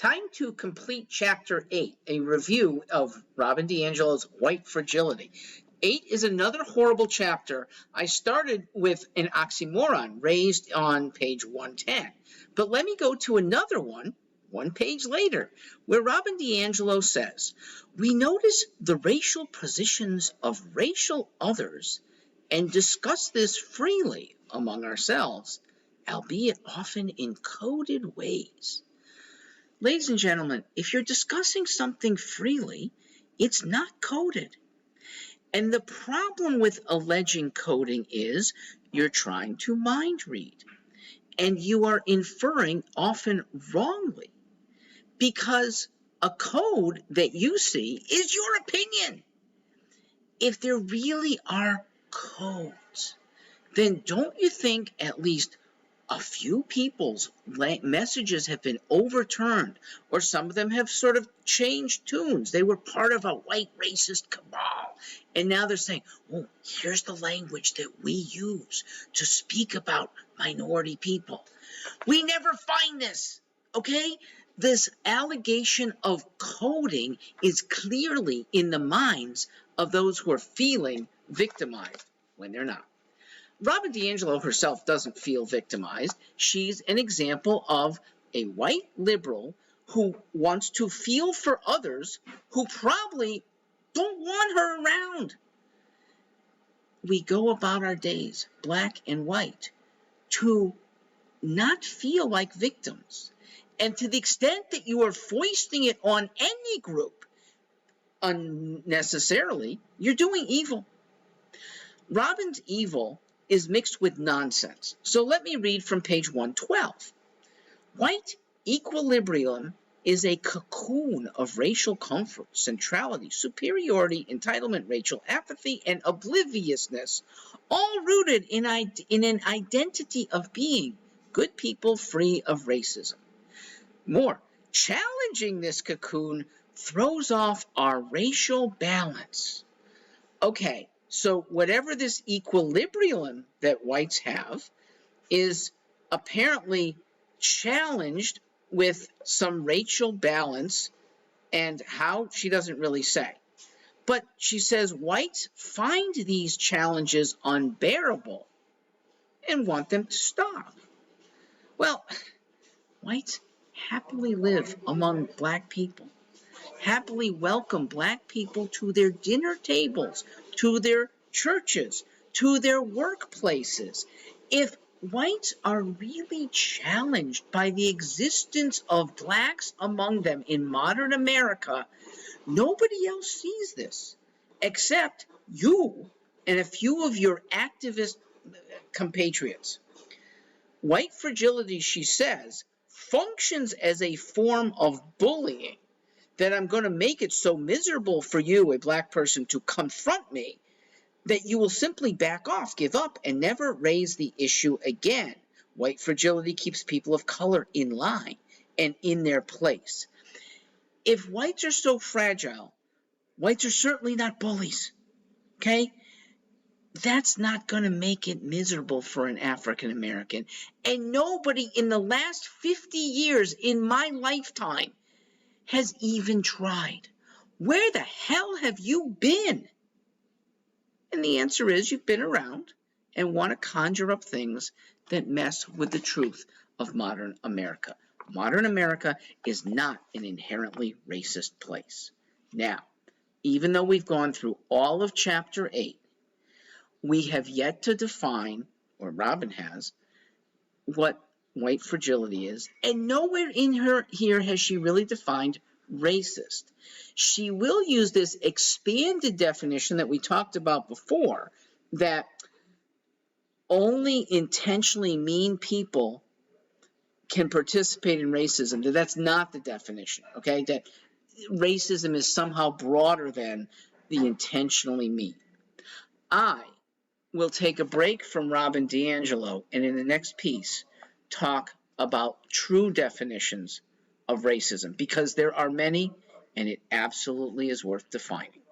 Time to complete Chapter 8, a review of Robin DiAngelo's White Fragility. 8 is another horrible chapter. I started with an oxymoron raised on page 110. But let me go to another one page later, where Robin DiAngelo says, "We notice the racial positions of racial others and discuss this freely among ourselves, albeit often in coded ways." Ladies and gentlemen, if you're discussing something freely, it's not coded. And the problem with alleging coding is you're trying to mind read. And you are inferring, often wrongly, because a code that you see is your opinion. If there really are codes, then don't you think at least a few people's messages have been overturned, or some of them have sort of changed tunes? They were part of a white racist cabal, and now they're saying, oh, here's the language that we use to speak about minority people. We never find this, okay? This allegation of coding is clearly in the minds of those who are feeling victimized when they're not. Robin DiAngelo herself doesn't feel victimized. She's an example of a white liberal who wants to feel for others who probably don't want her around. We go about our days, black and white, to not feel like victims. And to the extent that you are foisting it on any group unnecessarily, you're doing evil. Robin's evil is mixed with nonsense. So let me read from page 112. White equilibrium is a cocoon of racial comfort, centrality, superiority, entitlement, racial apathy, and obliviousness, all rooted in an identity of being good people free of racism. More, challenging this cocoon throws off our racial balance. Okay. So whatever this equilibrium that whites have is apparently challenged with some racial balance, and how, she doesn't really say. But she says whites find these challenges unbearable and want them to stop. Well, whites happily live among black people, happily welcome black people to their dinner tables, to their churches, to their workplaces. If whites are really challenged by the existence of blacks among them in modern America, nobody else sees this except you and a few of your activist compatriots. White fragility, she says, functions as a form of bullying, that I'm going to make it so miserable for you, a black person, to confront me, that you will simply back off, give up, and never raise the issue again. White fragility keeps people of color in line and in their place. If whites are so fragile, whites are certainly not bullies, okay? That's not going to make it miserable for an African American. And nobody in the last 50 years in my lifetime has even tried. Where the hell have you been? And the answer is you've been around and want to conjure up things that mess with the truth of modern America. Modern America is not an inherently racist place. Now, even though we've gone through all of Chapter 8, we have yet to define, or Robin has, what white fragility is, and nowhere in here has she really defined racist. She will use this expanded definition that we talked about before, that only intentionally mean people can participate in racism. That's not the definition, okay? That racism is somehow broader than the intentionally mean. I will take a break from Robin DiAngelo, and in the next piece, talk about true definitions of racism, because there are many, and it absolutely is worth defining.